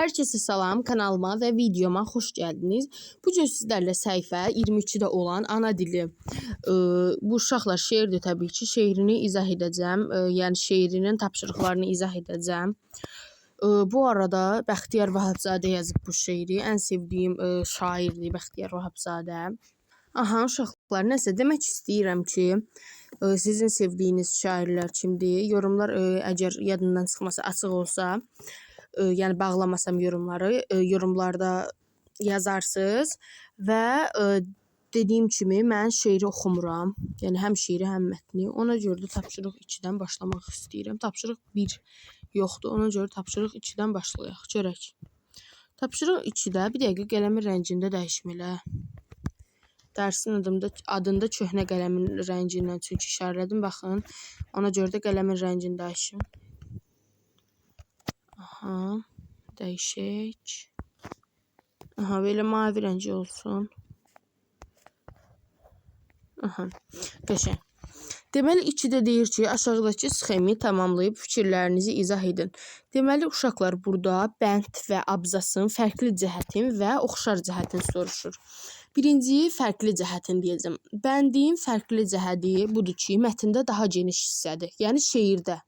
Herkese salam, kanalıma ve videoma hoş geldiniz. Bu cür sizlerle səhifə 23-də olan ana dili. Bu uşaqlar şeirdir təbii ki. Şeirini izah edəcəm. Yəni şeirinin tapşırıqlarını izah edəcəm. Bu arada Bəxtiyar Vahabzadə yazıb bu şeiri. Ən sevdiyim şairdir Bəxtiyar Vahabzadə. Aha uşaqlar, nəsə demək istəyirəm ki, sizin sevdiyiniz şairlər kimdir? Yorumlar əgər yadından çıxmasa, açıq olsa, yəni bağlamasam yorumları, yorumlarda yazarsınız və dediyim kimi mən şeiri oxumuram. Yəni həm şeiri, həm mətni. Ona görə də tapşırıq 2-dən başlamaq istəyirəm. Tapşırıq 1 yoxdur. Ona görə tapşırıq 2-dən başlayaq. Görək. Tapşırıq 2-də bir dəqiqə qələmin rəngində dəyişmələ. Dərsin adında köhnə qələmin rəngindən çünki işarələdim. Baxın. Ona görə də qələmin rəngini dəyişim. Aha, dəyişək. Aha, belə mavi rəngi olsun. Aha, qəşəng. Deməli, 2-də deyir ki, aşağıdakı sxemi tamamlayıb fikirlərinizi izah edin. Deməli, uşaqlar burada bənd və abzasın fərqli cəhətin və oxşar cəhətin soruşur. Birinci fərqli cəhətin deyəcəm. Bəndin fərqli cəhəti budur ki, mətndə daha geniş hissədir. Yəni şeirdə.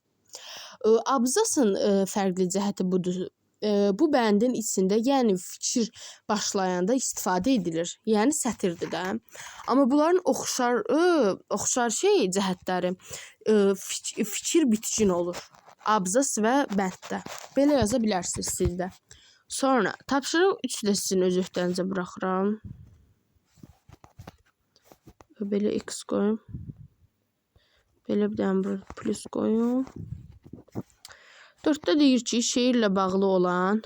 Abzasın fərqli cəhəti budur. Bu bəndin içində, yəni fikir başlayanda istifadə edilir. Yəni sətirdir də. Amma bunların oxşar cəhətləri fikir bitkin olur. Abzas və bənddə. Belə yaza bilərsiniz siz də. Sonra tapşırıq 3-də sizin öz öhdənizə buraxıram. Belə x qoyum. Belə bir dənə plus qoyum. 4-də deyir ki, şeirlə bağlı olan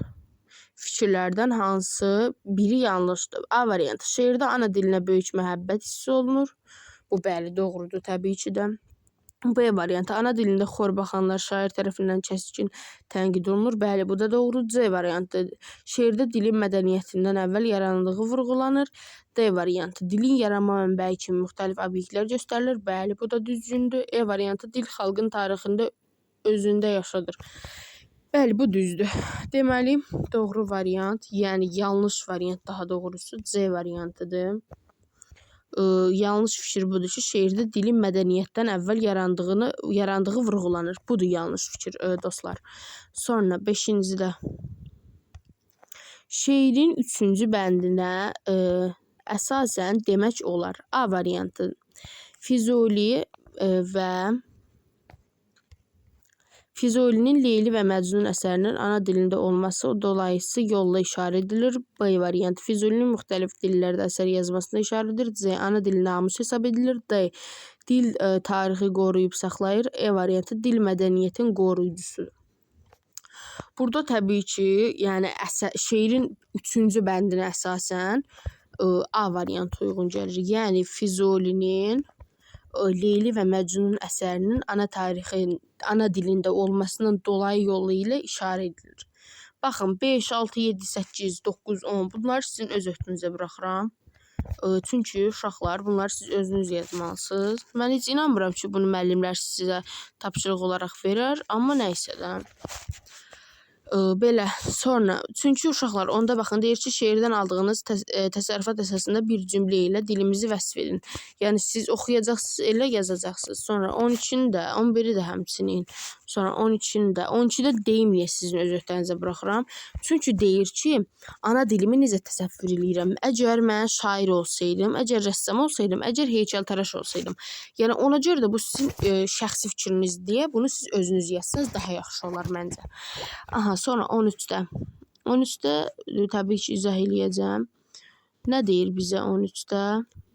fikirlərdən hansı biri yanlışdır? A variantı. Şeirdə ana dilinə böyük məhəbbət hissi olunur. Bu bəli, doğrudur təbii ki də. B variantı. Ana dilində xor baxanlar şair tərəfindən kəskin tənqid olunur. Bəli, bu da doğrudur. C variantı. Şeirdə dilin mədəniyyətindən əvvəl yarandığı vurğulanır. D variantı. Dilin yaranma mənbəyi kimi müxtəlif obyektlər göstərilir. Bəli, bu da düzgündür. E variantı. Dil xalqın tarixində özündə yaşadır. Bəli, bu düzdür. Deməli, doğru variant, yəni yanlış variant daha doğrusu C variantıdır. Yanlış fikir budur ki, şeirdə dilin mədəniyyətdən əvvəl yarandığı vurğulanır. Budur yanlış fikir dostlar. Sonra 5-ci şeirin 3-cü bəndinə əsasən demək olar. A variantı. Füzulinin Leyli və Məcnun əsərinin ana dilində olması dolayısı yolla işarə edilir. B variantı. Füzulinin müxtəlif dillərdə əsər yazmasına işarə edilir. C. Ana dil namus hesab edilir. D. Dil tarixi qoruyub saxlayır. E variantı. Dil mədəniyyətin qoruyucusudur. Burada təbii ki, yəni şeirin 3-cü bəndinə əsasən A variantı uyğun gəlir. Yəni Füzulinin Leyli və Məcnun əsərinin ana dilində olmasının dolayı yolu ilə işarə edilir. Baxın, 5, 6, 7, 8, 9, 10 bunları sizin öz öhdənizə buraxıram. Çünki uşaqlar, bunları siz özünüz yazmalısınız. Mən heç inanmıram ki, bunu müəllimlər sizə tapşırıq olaraq verər, amma nəysə də. Belə, sonra, çünki uşaqlar, onda baxın, deyir ki, şeirdən aldığınız təsərrüfat əsasında bir cümlə ilə dilimizi vəsf edin. Yəni, siz oxuyacaqsınız, elə yazacaqsınız. Sonra 12-ni də, 11-i də həmçinin. Sonra 12-ni də, 12-də deyimliyə sizin öz öhdənizə buraxıram. Çünki deyir ki, ana dilimi necə təsəvvür edirəm? Əgər mən şair olsaydım, əgər rəssam olsaydım, əgər heykəltaraş olsaydım. Yəni, ona görə də bu sizin şəxsi fikriniz deyə bunu siz özünüz yazsanız daha yaxşı olar məncə. Aha, sonra 13-də. 13-də təbii ki, izah eləyəcəm. Nə deyir bizə 13-də?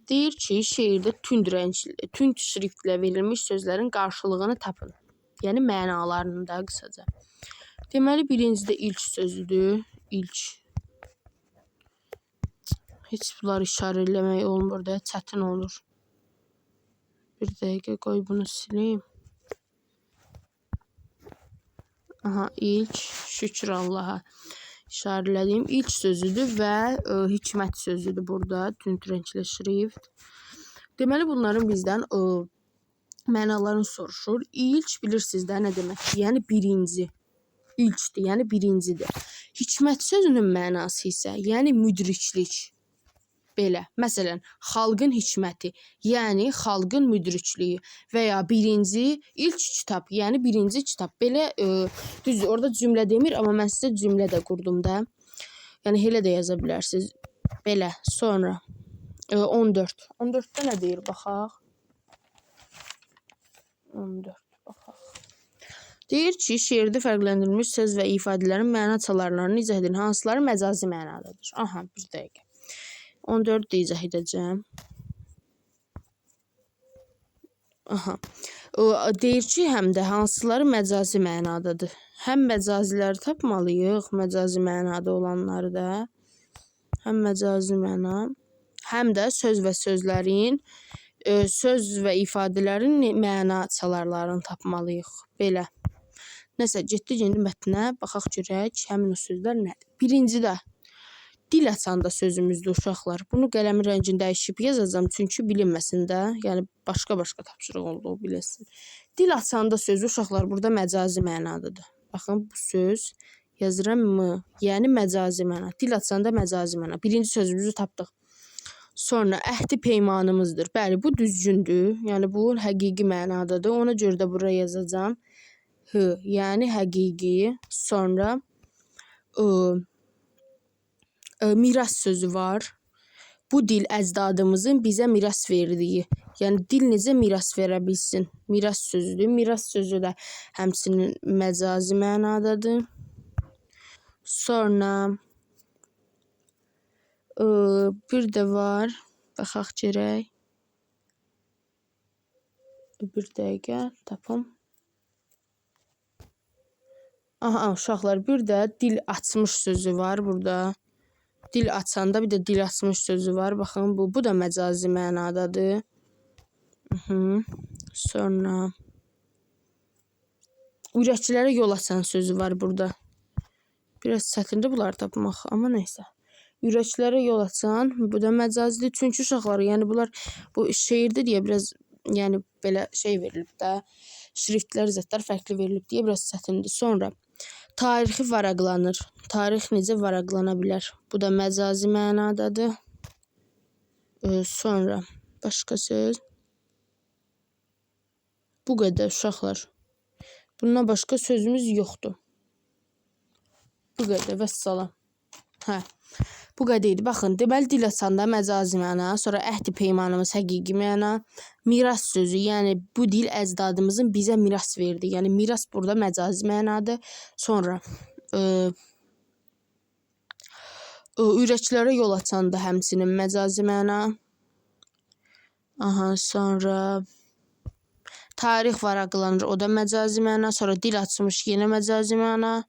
Deyir ki, şeirdə tünd şriftlə verilmiş sözlərin qarşılığını tapın. Yəni, mənalarını da qısaca. Deməli, birincidə ilk sözüdür. İlk. Heç bunları işarə eləmək olmur da, çətin olur. Bir dəqiqə qoy bunu sileyim. Aha, ilk, şükür Allaha işarələdiyim ilk sözüdür və hikmət sözüdür burada, tünd rənglə şrift. Deməli, bunların bizdən mənalarını soruşur. İlk bilirsiniz də nə demək? Yəni birinci. İlkdir, yəni birincidir. Hikmət sözünün mənası isə, yəni müdriklik. Belə, məsələn, xalqın hikməti, yəni xalqın müdrikliyi və ya birinci, ilk kitab, yəni birinci kitab. Belə, düzdür, orada cümlə demir, amma mən sizə cümlə də qurdum da. Yəni, elə də yaza bilərsiniz. Belə, sonra 14. 14-də nə deyir, baxaq. 14, baxaq. Deyir ki, şeirdə fərqləndirilmiş söz və ifadələrin məna çalarlarını izah edin. Hansıları məcazi mənadadır? Aha, bir dəqiqə. 14 də izah edəcəm. Aha. Deyir ki, həm də hansıları məcazi mənadadır. Həm məcaziləri tapmalıyıq, məcazi mənada olanları da. Həm məcazi məna, həm də söz və sözlərin, söz və ifadələrin məna çalarlarını tapmalıyıq. Belə. Nəsə, getdik indi mətnə, baxaq görək, həmin o sözlər nədir? Birincidə. Dil açanda sözümüzdür uşaqlar. Bunu qələmin rəngini dəyişib yazacağam, çünki bilinməsin də, yəni başqa-başqa tapşırıq olduğu bilinsin. Dil açanda sözü uşaqlar burada məcazi mənadadır. Baxın, bu söz yazıram mı? Yəni məcazi məna. Dil açanda məcazi məna. Birinci sözümüzü tapdıq. Sonra əhdi peymanımızdır. Bəli, bu düzgündür. Yəni bu həqiqi mənadadır. Ona görə də buraya yazacağam. Yəni həqiqi. Sonra miras sözü var. Bu dil əcdadımızın bizə miras verdiyi. Yəni dil necə miras verə bilsin? Miras sözüdür. Miras sözü də həmçinin məcazi mənadadır. Sonra bir də var. Baxaq görək. Bir dəqiqə tapım. Aha, uşaqlar, bir də dil açmış sözü var burada. Dil açanda bir də dil açmış sözü var. Baxın, bu da məcazi mənadadır. Sonra ürəkçilərə yol açan sözü var burada. Biraz çətindir bunları tapmaq, amma neysə. Ürəkçilərə yol açan, bu da məcazidir. Çünki uşaqlar, yəni bunlar bu şeirdə deyə biraz, yəni belə şey verilib də, şriftlər, zətlər fərqli verilib deyə biraz çətindir. Sonra tarixi varaqlanır. Tarix necə varaqlana bilər? Bu da məcazi mənadadır. Sonra başqa söz. Bu qədər uşaqlar. Bundan başqa sözümüz yoxdur. Bu qədər, vəssalam. Hə. Bu qədər idi. Baxın, deməli dil açanda məcazi məna, sonra əhdi peymanımız həqiqi məna, miras sözü, yəni bu dil əcdadımızın bizə miras verdi. Yəni miras burada məcazi mənadır. Sonra ürəklərə yol açanda həmçinin məcazi məna. Aha, sonra tarix varaqlanır, o da məcazi məna. Sonra dil açmış, yenə məcazi məna.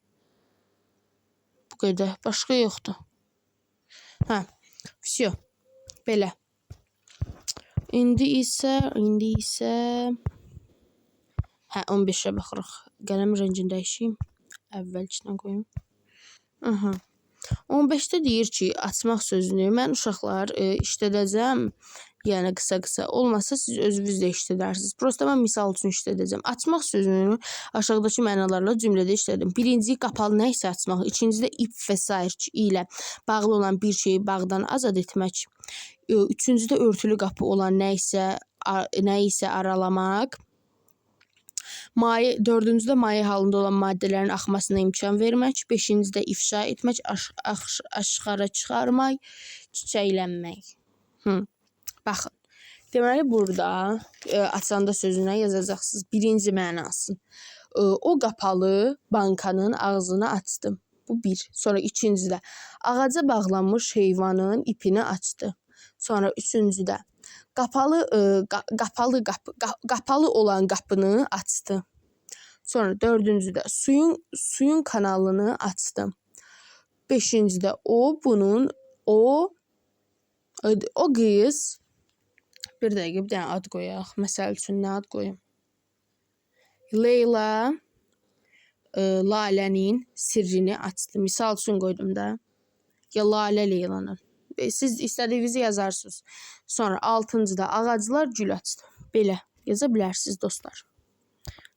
Bu qədər, başqa yoxdur. Hə, vəsiyo, belə. İndi isə hə, 15-ə baxırıq. Qələmin rəngini dəyişeyim. Əvvəlkindən qoyum. 15-də deyir ki, açmaq sözünü mən uşaqlar işlədəcəm. Yəni qısa-qısa. Olmasa siz özünüz də işlədərsiniz. Prosta mən misal üçün işlədəcəm. Açmaq sözünü aşağıdakı mənalarla cümlədə işlədim. Birinci, qapalı nə isə açmaq. İkincidə ip və sair ilə bağlı olan bir şeyi bağdan azad etmək. Üçüncüdə örtülü qapı olan nə isə aralamaq. Dördüncüdə maye halında olan maddələrin axmasına imkan vermək. Beşincidə ifşa etmək, aşkara çıxarmaq, çiçəklənmək. Baxın, deməli burada açanda sözünə yazacaqsınız birinci mənası. O qapalı bankanın ağzını açdı. Bu bir. Sonra ikincidə ağaca bağlanmış heyvanın ipini açdı. Sonra üçüncüdə qapalı olan qapını açdı. Sonra dördüncüdə suyun kanalını açdı. Beşincidə o qız, bir dəqiqə, bir dənə ad qoyaq. Məsəl üçün nə ad qoyum? Leyla Lalənin sirrini açdı. Misal üçün qoydum da. Ya Lalə Leylanın. Siz istədiyinizi yazarsınız. Sonra altıncıda ağaclar gül açdı. Belə yaza bilərsiniz dostlar.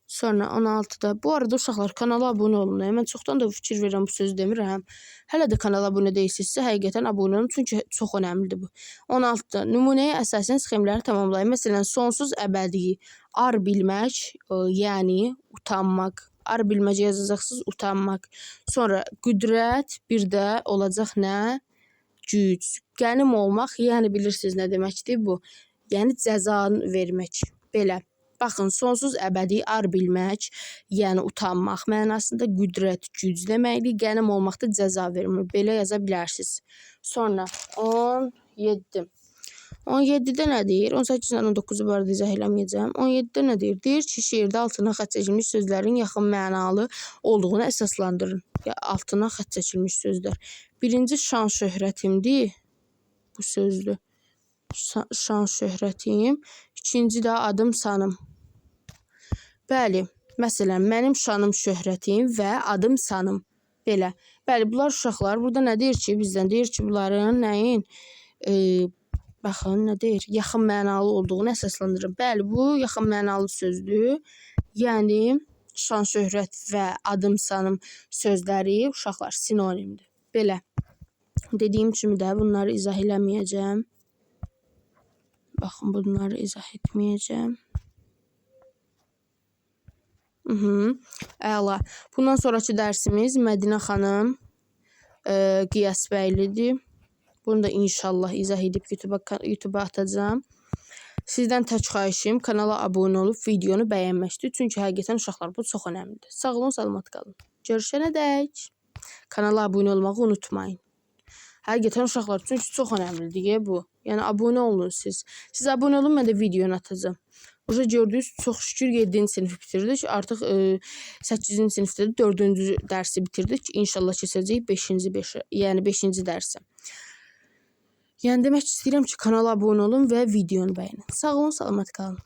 Sonra 16-da. Bu arada uşaqlar kanala abunə olun. Mən çoxdan da fikir verirəm bu sözü demirəm. Hələ də kanala abunə deyilsinizsə, həqiqətən abunə olun çünki çox önəmlidir bu. 16-da. Nümunəyə əsasən sxemləri tamamlayın. Məsələn, sonsuz əbədi ar bilmək, yəni utanmaq. Ar bilməcə yazacaqsınız, utanmaq. Sonra qüdrət, bir də olacaq nə? Güc. Qənim olmaq, yəni bilirsiniz nə deməkdir bu? Yəni cəza vermək. Belə. Baxın, sonsuz əbədi ar bilmək, yəni utanmaq mənasında, qüdrət, güc deməkdir, qənim olmaq da cəza vermək. Belə yaza bilərsiniz. Sonra 17. 17-də nə deyir? 18-dən 19-u bu arada izah eləməyəcəm. 17-də nə deyir? Deyir ki, şeirdə altına xətt çəkilmiş sözlərin yaxın mənalı olduğunu əsaslandırın. Altına xətt çəkilmiş sözlər. Birinci şan şöhrətimdir. Bu sözdür. Şan şöhrətim. İkinci də adım sanım. Bəli, məsələn, mənim şanım şöhrətim və adım sanım. Belə. Bəli, bunlar uşaqlar. Burada nə deyir ki, bizdən deyir ki, bunların nəyin? Baxın, nə deyir? Yaxın mənalı olduğunu əsaslandırın. Bəli, bu yaxın mənalı sözdür. Yəni, şan şöhrət və adım sanım sözləri uşaqlar sinonimdir. Belə. Dediyim kimi də bunları izah eləməyəcəm. Baxın, bunları izah etməyəcəm. Əla. Bundan sonraki dərsimiz Mədinə xanım Qiyasbəylidir. Bunu da inşallah izah edib YouTube'a atacağım. Sizdən tək xahişim kanala abunə olub videonu bəyənməkdir. Çünki həqiqətən uşaqlar bu çox önəmlidir. Sağ olun, salamat qalın. Görüşənədək. Kanala abunə olmağı unutmayın. Həqiqətən uşaqlar çünki çox önəmlidir bu. Yəni abunə olun siz. Siz abunə olun, mən də videonu atacağım. Burada gördüyünüz çox şükür 7-ci sinifi bitirdik. Artıq 8-ci sinifdə də 4-cü dərsi bitirdik. İnşallah keçəcək 5-ci dərsə. Yəni demək istəyirəm ki, kanala abunə olun və videonu bəyənin. Sağ olun, salamat qalın.